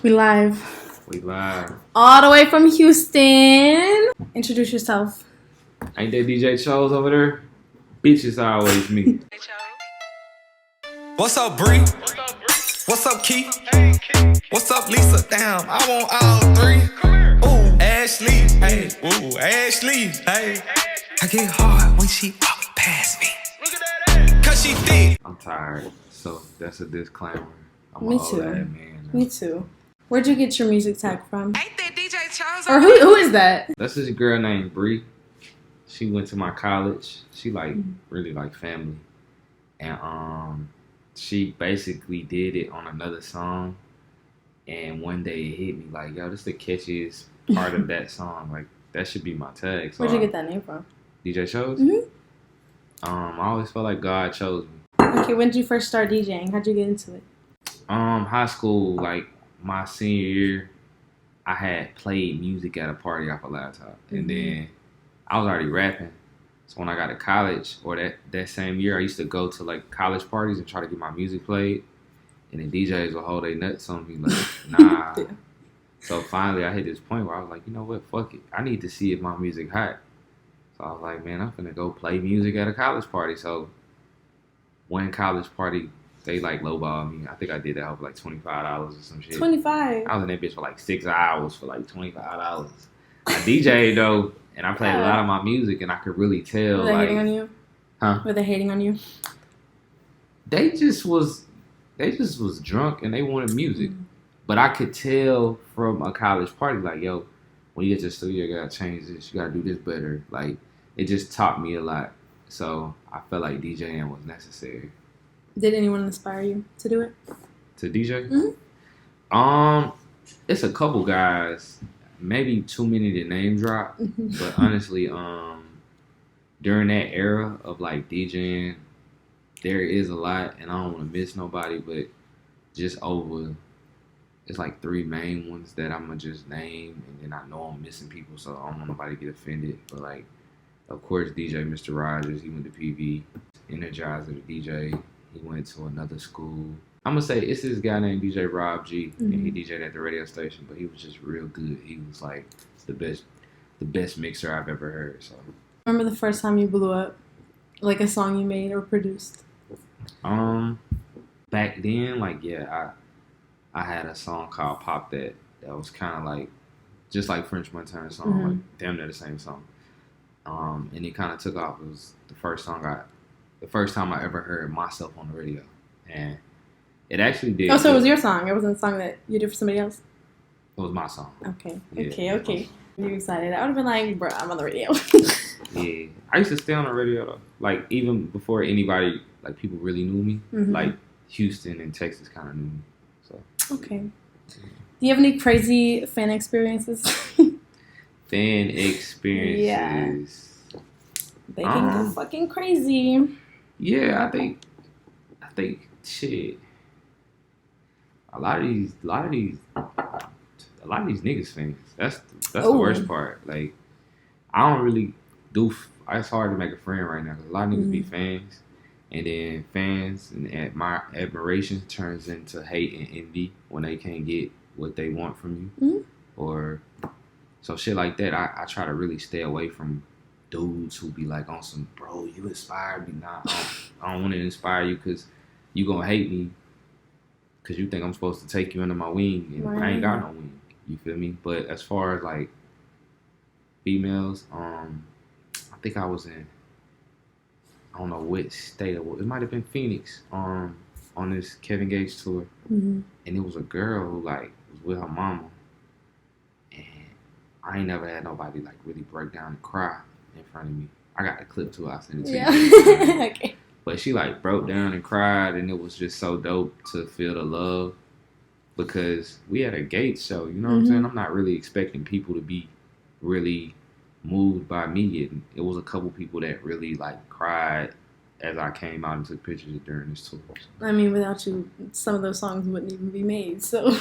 We live. We live. All the way from Houston. Introduce yourself. Ain't that DJ Chose over there? Bitches always me. What's up, Bree? What's up, Keith? What's up, Lisa? Damn, I want all three. Ooh, Ashley. Hey, ooh, Ashley. Hey, I get hard when she walk past me. Cause she thick. I'm tired, so that's a disclaimer. I'm Me an old too. ass man now. Me too. Where'd you get your music tag from? Ain't that DJ Chose? Or who is that? That's this girl named Bree. She went to my college. She really like family. And she basically did it on another song. And one day it hit me like, yo, this is the catchiest part of that song. Like, that should be my tag. So Where'd you get that name from? DJ Chose? Mm-hmm. I always felt like God chose me. Okay, when did you first start DJing? How'd you get into it? High school, like my senior year, I had played music at a party off a laptop. And then I was already rapping. So when I got to college, or that same year, I used to go to like college parties and try to get my music played. And the DJs would hold their nuts on me like, nah. Yeah. So finally I hit this point where I was like, you know what, fuck it. I need to see if my music hot. So I was like, man, I'm finna go play music at a college party. So one college party, they like lowballed me. I think I did that for like $25 or some shit. 25. I was in that bitch for like 6 hours for like $25. I DJ'd though, and I played a lot of my music, and I could really tell. Were they like, hating on you? Huh? Were they hating on you? They just was drunk and they wanted music. But I could tell from a college party, like, yo, when you get to the studio, you gotta change this. You gotta do this better. Like, it just taught me a lot. So I felt like DJing was necessary. Did anyone inspire you to do it? To DJ? Mm-hmm. It's a couple guys. Maybe too many to name drop. But honestly, during that era of like DJing, there is a lot, and I don't want to miss nobody, but just it's like 3 main ones that I'm gonna just name, and then I know I'm missing people, so I don't want nobody to get offended. But like, of course, DJ Mr. Rogers, he went to PV. Energizer, the DJ, he went to another school. I'm gonna say it's this guy named DJ Rob G, and he DJed at the radio station, but he was just real good. He was like the best mixer I've ever heard. So, Remember the first time you blew up? Like a song you made or produced? Back then, like, yeah, I had a song called Pop That was kind of like, just like French Montana's song, like damn near the same song. And it kind of took off. It was the first time I ever heard myself on the radio, and it actually did. Oh, so it was your song. It wasn't a song that you did for somebody else? It was my song. Okay. Yeah, Okay. You excited? I would have been like, bro, I'm on the radio. Yeah. I used to stay on the radio though. Like, even before anybody, like, people really knew me. Like, Houston and Texas kind of knew me. So. Okay. Do you have any crazy fan experiences? Fan experiences. Yeah. They can go fucking crazy. Yeah, I think shit. A lot of these niggas fans. That's the worst part. Like, I don't really do. It's hard to make a friend right now because a lot of niggas be fans, and then fans and admiration turns into hate and envy when they can't get what they want from you, or so shit like that. I try to really stay away from dudes who be like on some, bro, you inspired me. Nah, I don't want to inspire you because you gonna hate me because you think I'm supposed to take you under my wing, and I ain't got no wing. You feel me? But as far as like females, I think I was in, I don't know which state it was. It might have been Phoenix on this Kevin Gates tour, and it was a girl who like was with her mama, and I ain't never had nobody like really break down and cry in front of me. I got the clip too. I sent it to you. Okay. But she like broke down and cried, and it was just so dope to feel the love because we had a Gates show. You know what I'm saying? I'm not really expecting people to be really moved by me, and it was a couple people that really like cried as I came out and took pictures during this tour. I mean, without you, some of those songs wouldn't even be made. So.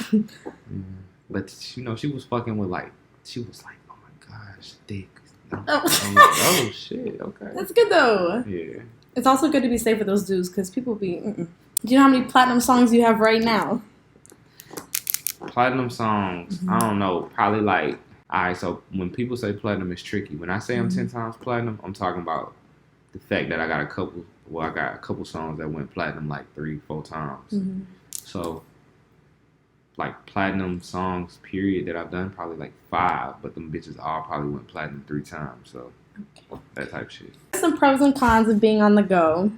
But you know, she was fucking with like, she was like, oh my gosh, thick. I'm Oh. like, oh shit, okay. That's good though. Yeah. It's also good to be safe with those dudes because people be. Do you know how many platinum songs you have right now? Platinum songs, I don't know, probably like, alright, so when people say platinum is tricky, when I say I'm 10 times platinum, I'm talking about the fact that I got a couple songs that went platinum like 3-4 times. So, like platinum songs, period, that I've done, probably like 5, but them bitches all probably went platinum 3 times. So, that type of shit. Some pros and cons of being on the go.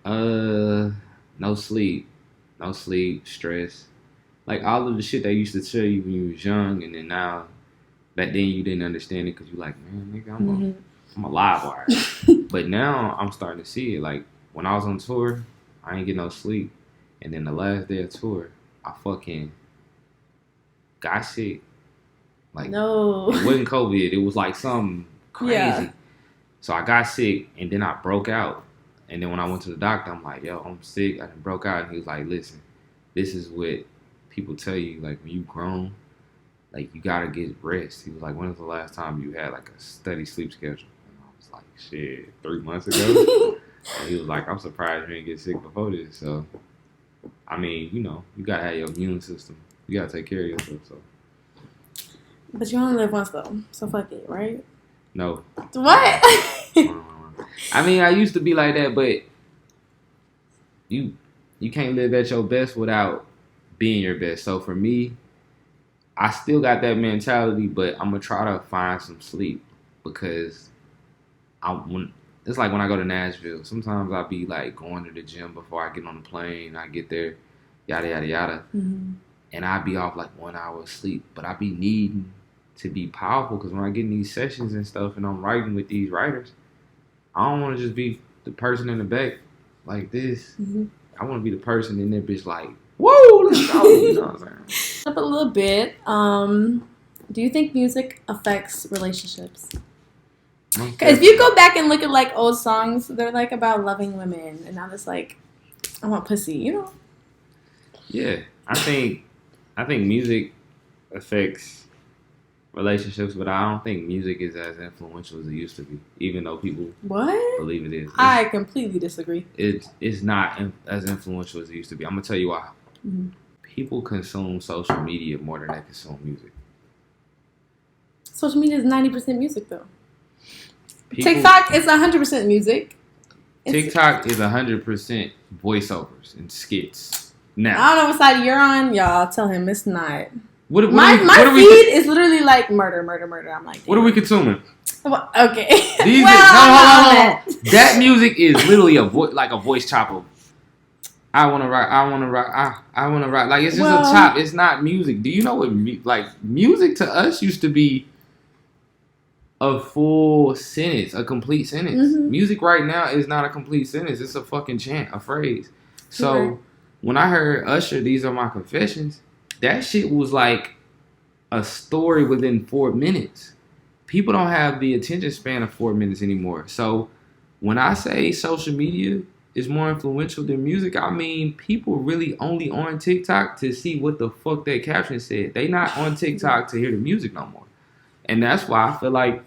No sleep, stress. Like all of the shit they used to tell you when you was young, and then now, back then you didn't understand it because you like, man, nigga, I'm a live wire. But now I'm starting to see it. Like when I was on tour, I ain't get no sleep, and then the last day of tour, I fucking got sick. Like no, it wasn't COVID. It was like something crazy. Yeah. So I got sick, and then I broke out. And then when I went to the doctor, I'm like, yo, I'm sick. I done broke out. And he was like, listen, this is what people tell you. Like, when you grown, like, you got to get rest. He was like, when was the last time you had, like, a steady sleep schedule? And I was like, shit, 3 months ago? And he was like, I'm surprised you didn't get sick before this. So, I mean, you know, you got to have your immune system. You got to take care of yourself. So. But you only live once, though. So, fuck it, right? No. What? I mean, I used to be like that, but you can't live at your best without being your best. So for me, I still got that mentality, but I'm gonna try to find some sleep because it's like when I go to Nashville. Sometimes I'll be like going to the gym before I get on the plane. I get there, yada yada yada, and I'll be off like 1 hour of sleep. But I be needing to be powerful because when I get in these sessions and stuff, and I'm writing with these writers. I don't want to just be the person in the back like this. I want to be the person in that bitch like, whoa, let's go. You know what I'm saying? Up a little bit. Do you think music affects relationships? Because if you go back and look at like old songs, they're like about loving women, and now it's like, I want pussy, you know? Yeah, I think music affects relationships, but I don't think music is as influential as it used to be, even though people believe it is. I completely disagree. It's not as influential as it used to be. I'm going to tell you why. People consume social media more than they consume music. Social media is 90% music, though. TikTok is 100% music. TikTok is 100% voiceovers and skits. Now, I don't know what side you're on. Y'all tell him it's not. My feed is literally like murder. I'm like, damn. What are we consuming? Well, okay. Hold on. That music is literally like a voice chopper. I want to rock. I want to rock. Like it's just a chop. It's not music. Do you know what like music to us used to be? A full sentence, a complete sentence. Music right now is not a complete sentence. It's a fucking chant, a phrase. So when I heard Usher, "These Are My Confessions," that shit was like a story within 4 minutes. People don't have the attention span of 4 minutes anymore. So when I say social media is more influential than music, I mean people really only on TikTok to see what the fuck that caption said. They not on TikTok to hear the music no more. And that's why I feel like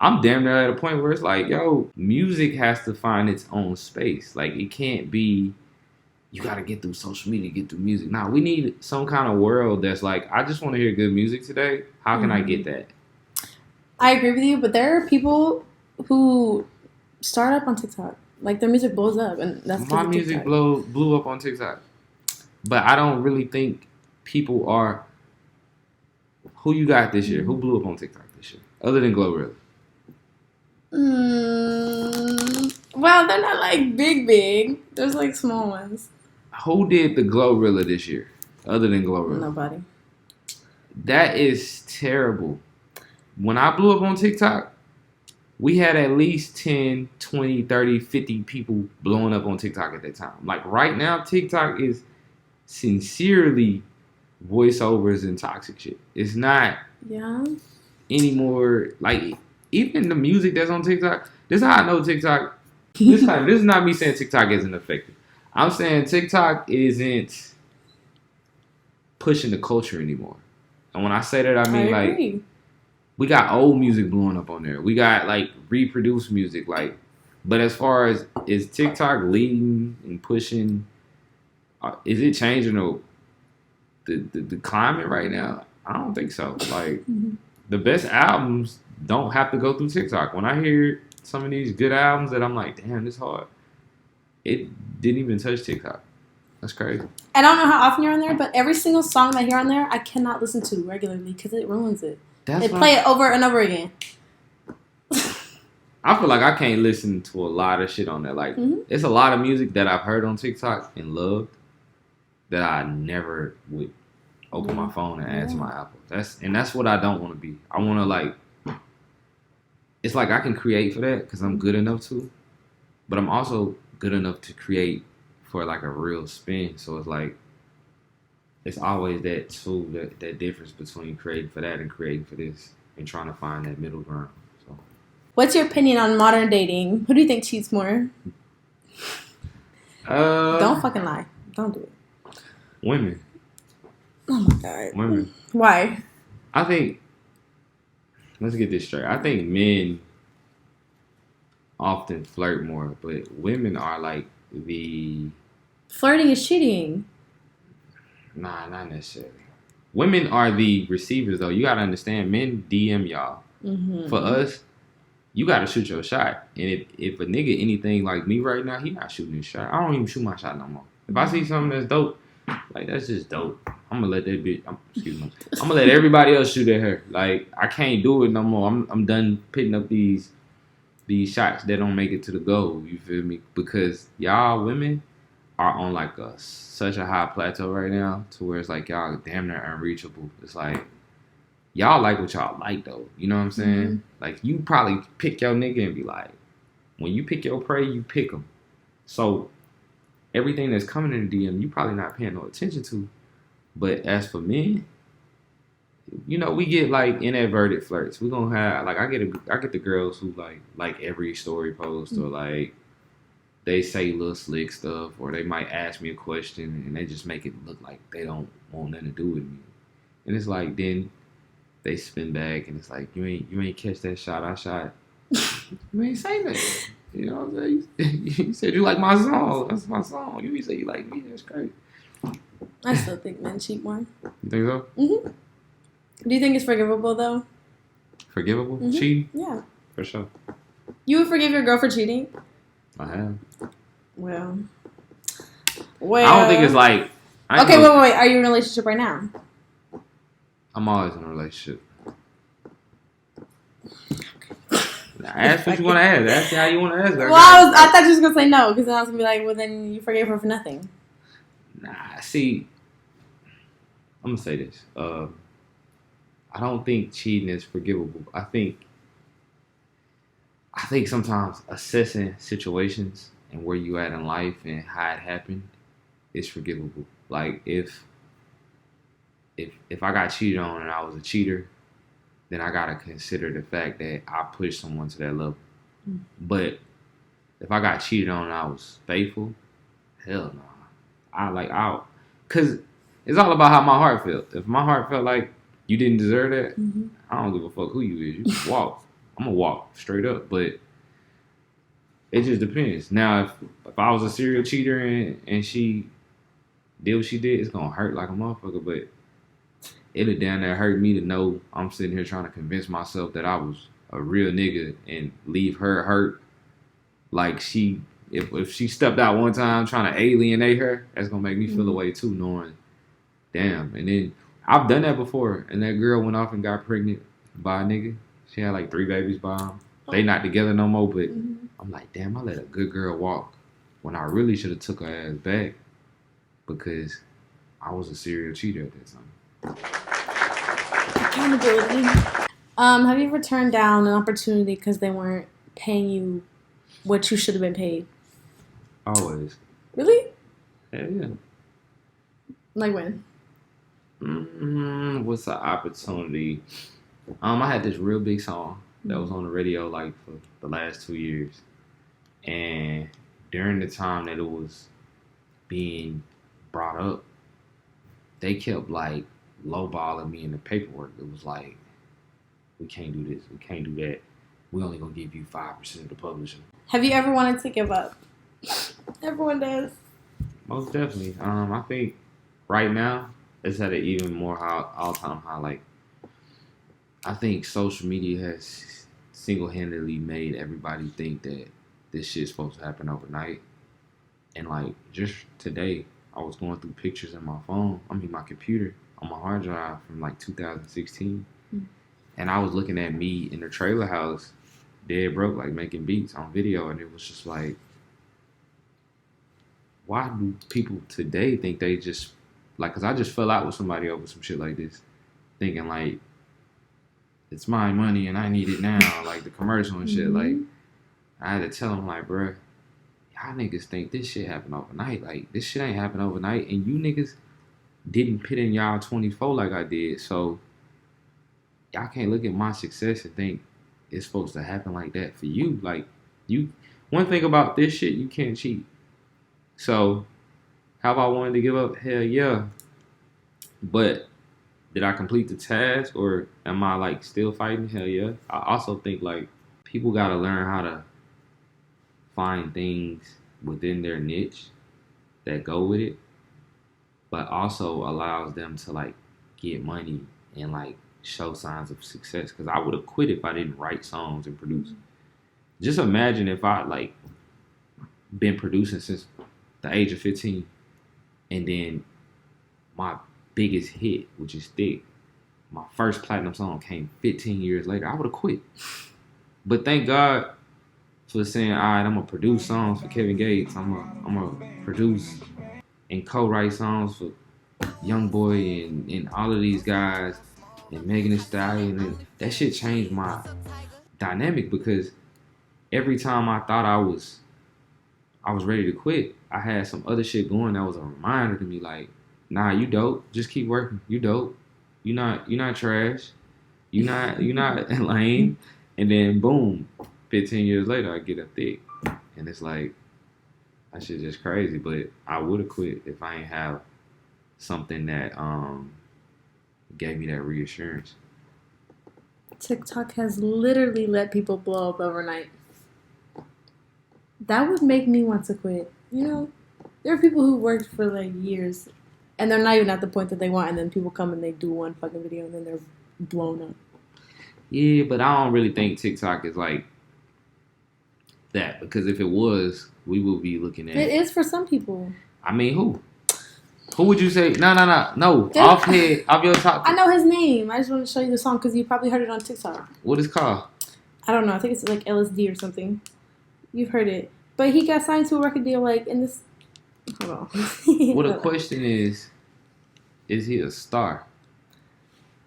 I'm damn near at a point where it's like, yo, music has to find its own space. Like, it can't be, you got to get through social media, get through music. Nah, we need some kind of world that's like, I just want to hear good music today. How can I get that? I agree with you, but there are people who start up on TikTok. Like, their music blows up, and that's my music blew up on TikTok. But I don't really think people are... Who you got this year? Who blew up on TikTok this year? Other than Glorilla. Well, they're not like big. There's like small ones. Who did the Glorilla this year? Other than Glorilla. Nobody. That is terrible. When I blew up on TikTok, we had at least 10, 20, 30, 50 people blowing up on TikTok at that time. Like right now, TikTok is sincerely voiceovers and toxic shit. It's not anymore. Like even the music that's on TikTok. This is how I know TikTok. This is not me saying TikTok isn't effective. I'm saying TikTok isn't pushing the culture anymore. And when I say that, I mean like we got old music blowing up on there. We got like reproduced music. Like, but as far as is TikTok leading and pushing, is it changing the climate right now, I don't think so. Like the best albums don't have to go through TikTok. When I hear some of these good albums that I'm like, damn, this hard. It didn't even touch TikTok. That's crazy. I don't know how often you're on there, but every single song that I hear on there, I cannot listen to regularly because it ruins it. They play it over and over again. I feel like I can't listen to a lot of shit on there. Like, it's a lot of music that I've heard on TikTok and loved that I never would open my phone and add to my Apple. That's what I don't want to be. I want to, like, it's like I can create for that because I'm good enough to, but I'm also good enough to create for, like, a real spin. So it's like, it's always that too, that difference between creating for that and creating for this and trying to find that middle ground. So, what's your opinion on modern dating? Who do you think cheats more? Don't fucking lie. Don't do it. Women. Oh my God. Women. Why? I think, let's get this straight. I think men often flirt more, but women are like the... Flirting is cheating. Nah, not necessarily. Women are the receivers, though. You gotta understand, men DM y'all. For us, you gotta shoot your shot. And if a nigga anything like me right now, he not shooting his shot. I don't even shoot my shot no more. If I see something that's dope, like, that's just dope, I'm gonna let that bitch, I'm gonna let everybody else shoot at her. Like, I can't do it no more. I'm done pitting up these shots that don't make it to the goal. You feel me? Because y'all women are on like such a high plateau right now to where it's like y'all damn near unreachable. It's like y'all like what y'all like though. You know what I'm saying? Like, you probably pick your nigga and be like, when you pick your prey, you pick them. So everything that's coming in the DM, you probably not paying no attention to. But as for men, you know, we get like inadvertent flirts. We gonna have like I get the girls who like every story post or like they say little slick stuff, or they might ask me a question and they just make it look like they don't want nothing to do with me. And it's like, then they spin back and it's like, you ain't catch that shot I shot. You ain't say that. You know what I'm saying? You said you like my song. That's my song. You ain't say you like me. That's crazy. I still think men cheat more. You think so? Do you think it's forgivable though? Forgivable? Cheating? Yeah. For sure. You would forgive your girl for cheating? I have. Well. I don't think it's like... Okay, wait. Are you in a relationship right now? I'm always in a relationship. Ask what you want to ask. Ask how you want to ask. Well, I thought you was going to say no, because then I was going to be like, well, then you forgave her for nothing. Nah, see, I'm going to say this. I don't think cheating is forgivable. I think sometimes assessing situations and where you at in life and how it happened is forgivable. Like, if I got cheated on and I was a cheater, then I gotta consider the fact that I pushed someone to that level. But if I got cheated on and I was faithful, hell no. Cause it's all about how my heart felt. If my heart felt like you didn't deserve that, I don't give a fuck who you is. You can walk. I'm gonna walk straight up. But it just depends. Now, if I was a serial cheater and she did what she did, it's gonna hurt like a motherfucker. But it'll down there hurt me to know I'm sitting here trying to convince myself that I was a real nigga and leave her hurt. Like, if she stepped out one time trying to alienate her, that's gonna make me feel away too, knowing, damn. And then I've done that before, and that girl went off and got pregnant by a nigga. She had like 3 babies by him. They not together no more, but I'm like, damn, I let a good girl walk when I really should have took her ass back because I was a serial cheater at that time. Accountability. Have you ever turned down an opportunity because they weren't paying you what you should have been paid? Always. Really? Yeah. Like when? What's the opportunity? I had this real big song that was on the radio like for the last 2 years, and during the time that it was being brought up, they kept like lowballing me in the paperwork. It was like, we can't do this, we can't do that. We only gonna give you 5% of the publishing. Have you ever wanted to give up? Everyone does. Most definitely. I think right now it's at an even more all-time high. Like, I think social media has single-handedly made everybody think that this shit's supposed to happen overnight. And like just today, I was going through pictures in my phone. My computer on my hard drive from like 2016, and I was looking at me in the trailer house, dead broke, like making beats on video, and it was just like, why do people today think they just like? Cause I just fell out with somebody over some shit like this, thinking like it's my money and I need it now, like the commercial and shit. Like I had to tell them like, bruh, y'all niggas think this shit happened overnight. Like this shit ain't happen overnight, and you niggas didn't put in y'all 24 like I did. So y'all can't look at my success and think it's supposed to happen like that for you. Like you, one thing about this shit, you can't cheat. So have I wanted to give up? Hell yeah. But did I complete the task, or am I like still fighting? Hell yeah. I also think like people gotta learn how to find things within their niche that go with it, but also allows them to like get money and like show signs of success. Because I would have quit if I didn't write songs and produce. Just imagine if I like been producing since the age of 15, and then my biggest hit, which is Thick, my first platinum song came 15 years later. I would have quit. But thank God for saying, all right, I'm gonna produce songs for Kevin Gates. I'm gonna produce and co-write songs for Young Boy and all of these guys and Megan Thee Stallion. And that shit changed my dynamic, because every time I thought I was ready to quit, I had some other shit going that was a reminder to me like, nah, you dope. Just keep working. You dope. You're not trash. You're not lame. And then boom, 15 years later, I get a Thick, and it's like, that shit just crazy. But I would have quit if I ain't have something that gave me that reassurance. TikTok has literally let people blow up overnight. That would make me want to quit. You know, there are people who worked for like years, and they're not even at the point that they want, and then people come and they do one fucking video, and then they're blown up. Yeah, but I don't really think TikTok is like that, because if it was, we would be looking at it. It is for some people. I mean, who? Who would you say? No. Off your top. I know his name. I just want to show you the song because you probably heard it on TikTok. What is it called? I don't know. I think it's like LSD or something. You've heard it. But he got signed to a record deal like in this... Hold on. Well, the question is he a star?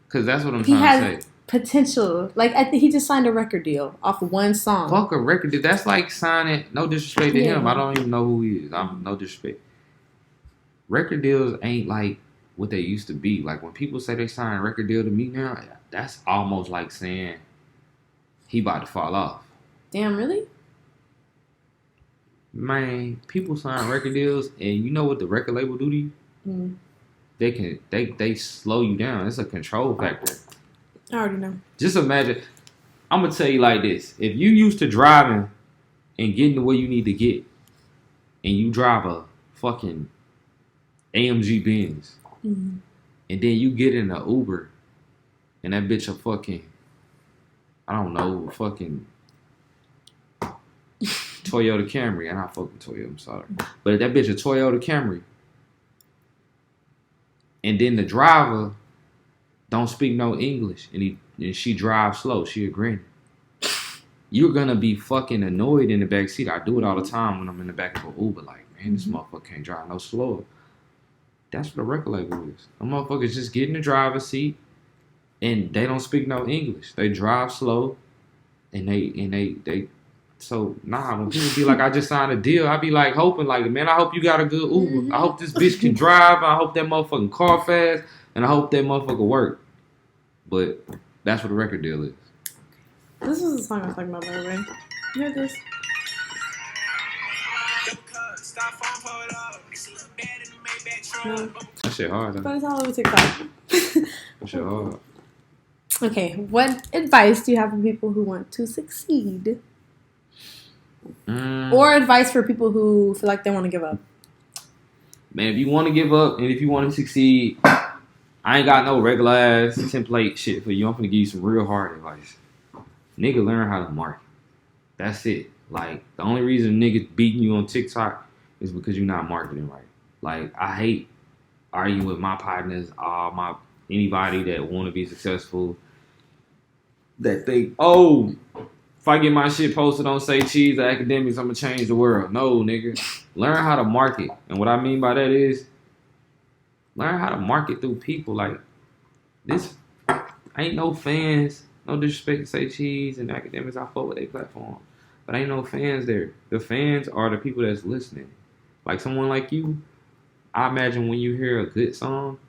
Because that's what I'm trying to say. Potential. Like, I think he just signed a record deal off of one song. Fuck a record deal. That's like signing... No disrespect to him. I don't even know who he is. No disrespect. Record deals ain't like what they used to be. Like, when people say they sign a record deal to me now, that's almost like saying he about to fall off. Damn, really? Man, people sign record deals, and you know what the record label do to you? They slow you down. It's a control factor. I already know. Just imagine. I'm gonna tell you like this: if you used to driving and getting to where you need to get, and you drive a fucking AMG Benz, and then you get in an Uber, and that bitch a fucking, I don't know, fucking Toyota Camry, and I fuck with Toyota, I'm sorry. But if that bitch a Toyota Camry, and then the driver don't speak no English, and she drives slow, she a granny, you're gonna be fucking annoyed in the back seat. I do it all the time when I'm in the back of an Uber, like, man, this motherfucker can't drive no slower. That's what a record label is. Them motherfuckers just get in the driver's seat, and they don't speak no English. They drive slow, and they. So, when people be like, I just signed a deal, I be like hoping, like, man, I hope you got a good Uber. I hope this bitch can drive. I hope that motherfucking car fast. And I hope that motherfucker work. But that's what a record deal is. This is the song I was talking about, by the way. You heard this? No. That shit hard, though. But it's all over TikTok. That shit hard. Okay, what advice do you have for people who want to succeed? Or advice for people who feel like they want to give up? Man, if you want to give up and if you want to succeed, I ain't got no regular ass template shit for you. I'm finna give you some real hard advice. Nigga, learn how to market. That's it. Like, the only reason niggas beating you on TikTok is because you're not marketing right. Like, I hate arguing with my partners, anybody that want to be successful, that think, oh, if I get my shit posted on Say Cheese or Academics, I'm gonna change the world. No, nigga. Learn how to market. And what I mean by that is, learn how to market through people. Like, this ain't no fans. No disrespect to Say Cheese and Academics. I fuck with their platform. But ain't no fans there. The fans are the people that's listening. Like someone like you, I imagine when you hear a good song,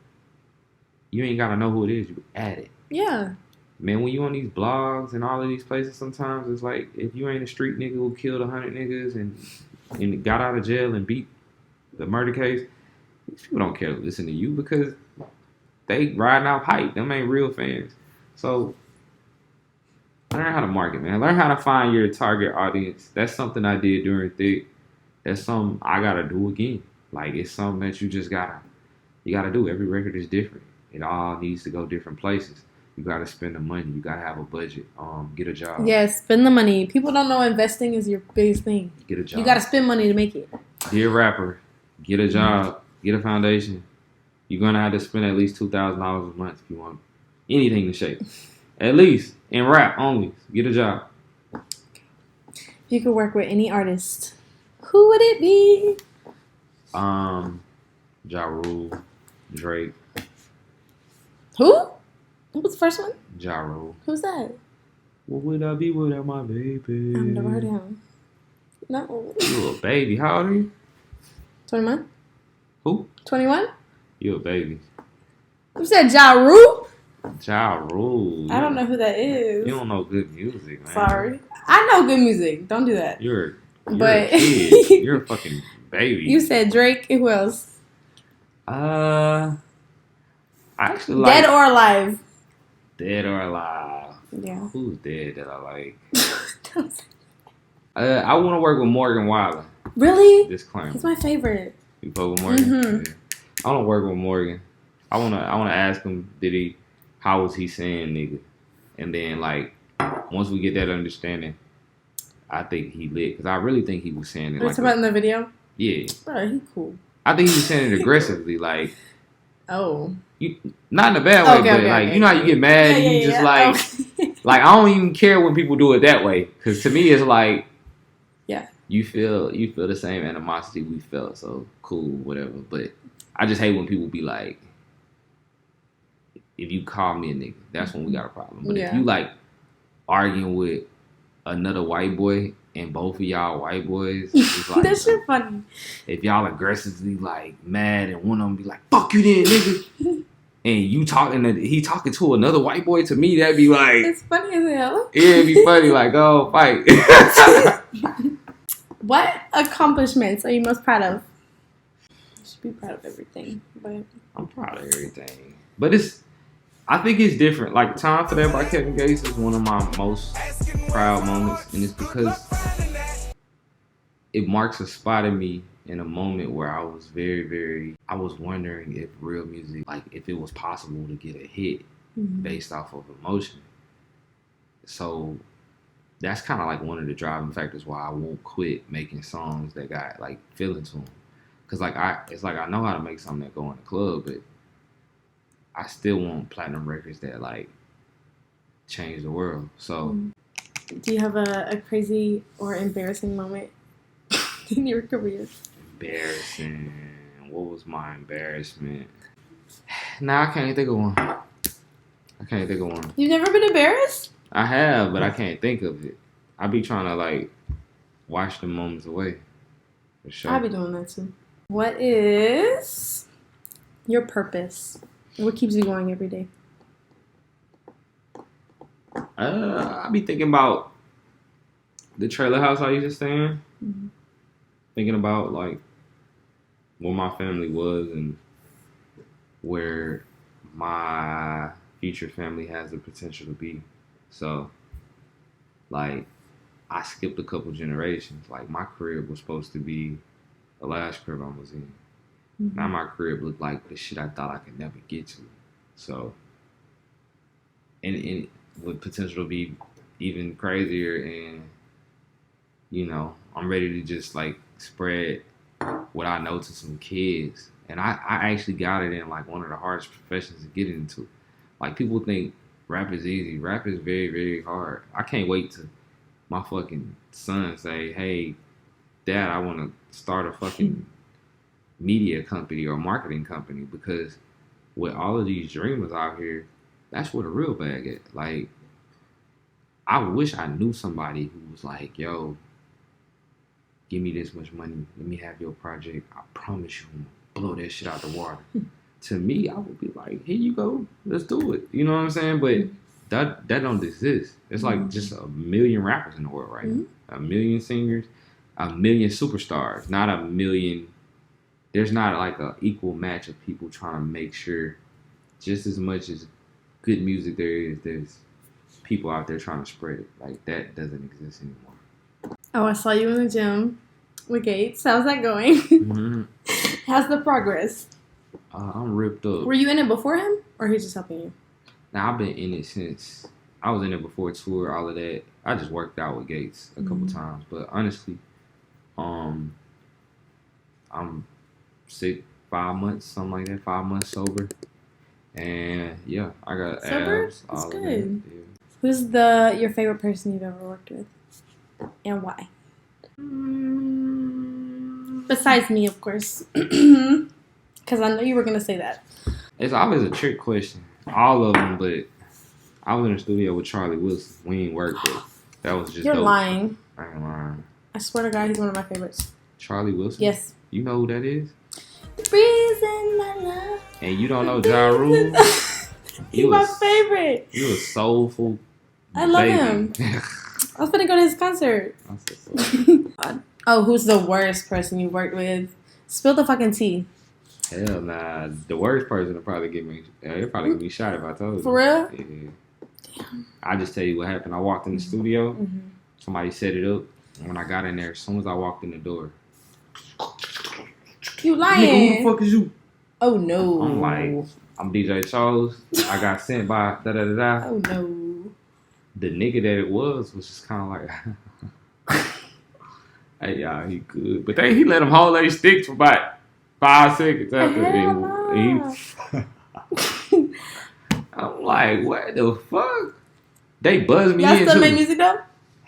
you ain't gotta know who it is. You add it. Yeah. Man, when you on these blogs and all of these places, sometimes it's like, if you ain't a street nigga who killed 100 niggas and got out of jail and beat the murder case, these people don't care to listen to you because they riding out hype. Them ain't real fans. So learn how to market, man. Learn how to find your target audience. That's something I did during Thick. That's something I gotta do again. Like, it's something that you just gotta do. Every record is different. It all needs to go different places. You gotta spend the money. You gotta have a budget. Get a job. Yeah, spend the money. People don't know investing is your biggest thing. Get a job. You gotta spend money to make it. Be a rapper. Get a job. Get a foundation. You're gonna have to spend at least $2,000 a month if you want anything to shake. At least. In rap only. Get a job. If you could work with any artist, who would it be? Ja Rule, Drake. Who? Who was the first one? Ja Rule. Who's that? What would I be without my baby? I've never heard of him. No. You a baby. How old are you? 21? Who? 21? You a baby. You said Ja Rule? Ja Rule. I don't know who that is. You don't know good music, man. Sorry. I know good music. Don't do that. You're a kid. You're a fucking baby. You said Drake. Who else? I actually like... Dead or alive? Dead or alive. Yeah. Who's dead that I like? I want to work with Morgan Wallen. Really? Disclaimer. He's my favorite. You fuck with Morgan? Mm-hmm. Yeah. I want to work with Morgan. I wanna ask him, how was he saying nigga? And then, like, once we get that understanding, I think he lit. Because I really think he was saying it. What's about in the video? Yeah. Bro, he cool. I think he was saying it aggressively. Like, oh. Not in a bad way, but like, you know how you get mad and you just like, like, I don't even care when people do it that way. Because to me, it's like, yeah, you feel the same animosity we felt. So cool, whatever. But I just hate when people be like, if you call me a nigga, that's when we got a problem. But if you like arguing with another white boy and both of y'all white boys, it's like, that shit funny. If y'all aggressively like mad and one of them be like, fuck you then, nigga. And he talking to another white boy, to me that'd be like, it's funny as hell. Yeah, it'd be funny, like, oh, fight. What accomplishments are you most proud of? You should be proud of everything, but I'm proud of everything. But I think it's different. Like, Time for That by Kevin Gates is one of my most proud moments, and it's because it marks a spot in me in a moment where I was I was wondering if real music, like, if it was possible to get a hit based off of emotion. So that's kind of like one of the driving factors why I won't quit making songs that got like feelings to them. Cause like it's like I know how to make something that go in the club, but I still want platinum records that like change the world. So, do you have a crazy or embarrassing moment in your career? Embarrassing. What was my embarrassment? Nah, I can't think of one. You've never been embarrassed? I have, but I can't think of it. I be trying to like wash the moments away. For sure. I be doing that too. What is your purpose? What keeps you going every day? I be thinking about the trailer house I used to stay in. Mm-hmm. Thinking about like where my family was and where my future family has the potential to be. So, like, I skipped a couple generations. Like, my crib was supposed to be the last crib I was in. Mm-hmm. Now my crib looked like the shit I thought I could never get to. So, and with potential to be even crazier, and I'm ready to just like spread what I know to some kids. And I actually got it in like one of the hardest professions to get into. Like people think rap is easy. Rap is very, very hard. I can't wait to my fucking son say, "Hey, Dad, I want to start a fucking media company or marketing company," because with all of these dreamers out here, that's where the real bag at. Like, I wish I knew somebody who was like, "Yo, give me this much money. Let me have your project. I promise you, I'm gonna blow that shit out the water." To me, I would be like, "Here you go. Let's do it." You know what I'm saying? But that don't exist. It's like just a million rappers in the world right now. A million singers, a million superstars. Not a million. There's not like a equal match of people trying to make sure just as much as good music there's people out there trying to spread it. Like, that doesn't exist anymore. Oh, I saw you in the gym with Gates. How's that going? Mm-hmm. How's the progress? I'm ripped up. Were you in it before him, or he's just helping you? Now, I've been in it since I was in it before tour, all of that. I just worked out with Gates a couple times, but honestly, I'm 5 months, something like that, 5 months sober, and yeah, I got sober? abs. That's all good. of that. Yeah. Who's your favorite person you've ever worked with, and why? Besides me, of course, because I know you were gonna say that. It's always a trick question. All of them, but I was in the studio with Charlie Wilson. We ain't worked, but that was just You're dope. lying. I ain't lying. I swear to God, he's one of my favorites. Charlie Wilson? Yes. You know who that is? Reason my love. And you don't know Ja Rule? He's my favorite. You a soulful I love baby. him. I was gonna go to his concert. Oh, who's the worst person you worked with? Spill the fucking tea. Hell nah. The worst person will probably get me. They'll probably get me shot if I told you. For real? Yeah. Damn. I just tell you what happened. I walked in the studio. Somebody set it up. And when I got in there, as soon as I walked in the door, you lying? Nigga, who the fuck is you? Oh no. I'm like, I'm DJ Charles. I got sent by da da da da. Oh no. The nigga that it was just kind of like, hey y'all, he good, but he let him hold their sticks for about 5 seconds after. I'm like, what the fuck? They buzzed me in. Y'all still make music though?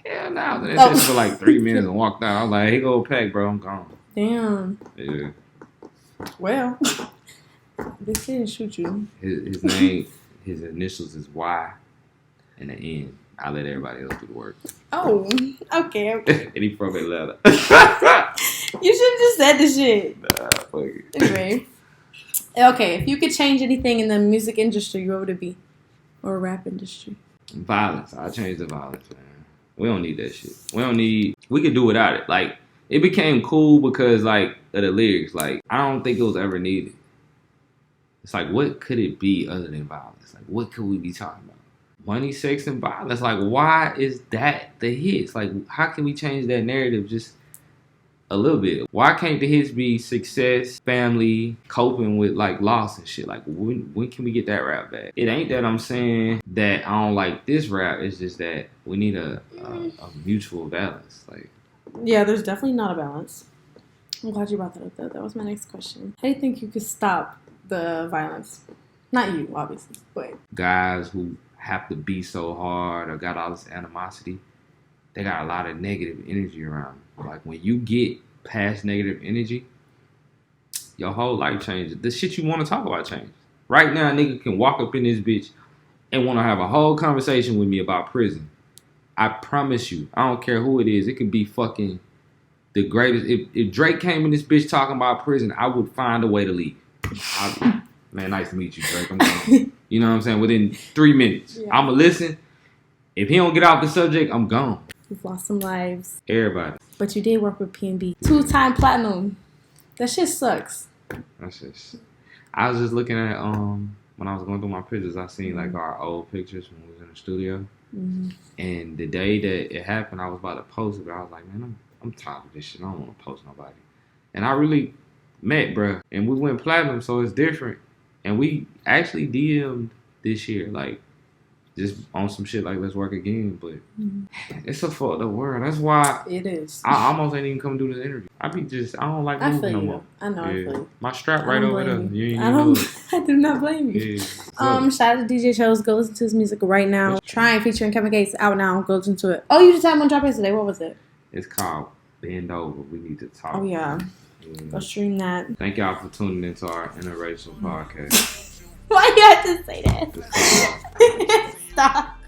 Hell no. They said for like 3 minutes and walked out. I was like, hey, go pack, bro. I'm gone. Damn. Yeah. Well, they didn't shoot you. His name, his initials is Y and the N. I let everybody else do the work. Oh, okay. And he from Atlanta. You should have just said the shit. Nah, fuck it. Anyway. Okay, if you could change anything in the music industry, what would it be? Or rap industry? Violence. I changed the violence, man. We don't need that shit. We could do without it. Like, it became cool because, like, of the lyrics. Like, I don't think it was ever needed. It's like, what could it be other than violence? Like, what could we be talking about? Money, sex, and violence. Like, why is that the hits? Like, how can we change that narrative just a little bit? Why can't the hits be success, family, coping with, like, loss and shit? Like, when can we get that rap back? It ain't that I'm saying that I don't like this rap. It's just that we need a mutual balance. Like, yeah, there's definitely not a balance. I'm glad you brought that up, though. That was my next question. How do you think you could stop the violence? Not you, obviously, but guys who have to be so hard or got all this animosity, they got a lot of negative energy around them. Like, when you get past negative energy, your whole life changes. The shit you want to talk about changes. Right now, a nigga can walk up in this bitch and want to have a whole conversation with me about prison. I promise you, I don't care who it is. It can be fucking the greatest. If Drake came in this bitch talking about prison, I would find a way to leave. Man, nice to meet you, Drake. I'm gone. You know what I'm saying? Within 3 minutes. Yeah. I'm going to listen. If he don't get off the subject, I'm gone. You've lost some lives. Everybody. But you did work with P&B. 2-time platinum. That shit sucks. That's just... I was just looking at, when I was going through my pictures, I seen, like, our old pictures when we was in the studio. And the day that it happened, I was about to post it, but I was like, man, I'm tired of this shit. I don't want to post nobody. And I really met, bruh. And we went platinum, so it's different. And we actually DM'd this year, like, just on some shit like let's work again. But it's a fucked up world. That's why it is. I almost ain't even come do this interview. I don't like moving no more. I know. I feel you. My strap right over there. I do not blame you. Yeah. Shout out to DJ Shows. Go listen to his music right now. Trying featuring Kevin Gates out now. Go listen to it. Oh, you just had one drop yesterday. What was it? It's called Bend Over. We Need to Talk. Oh yeah. Go stream that. Thank y'all for tuning into our interracial podcast. Why you have to say that? Stop.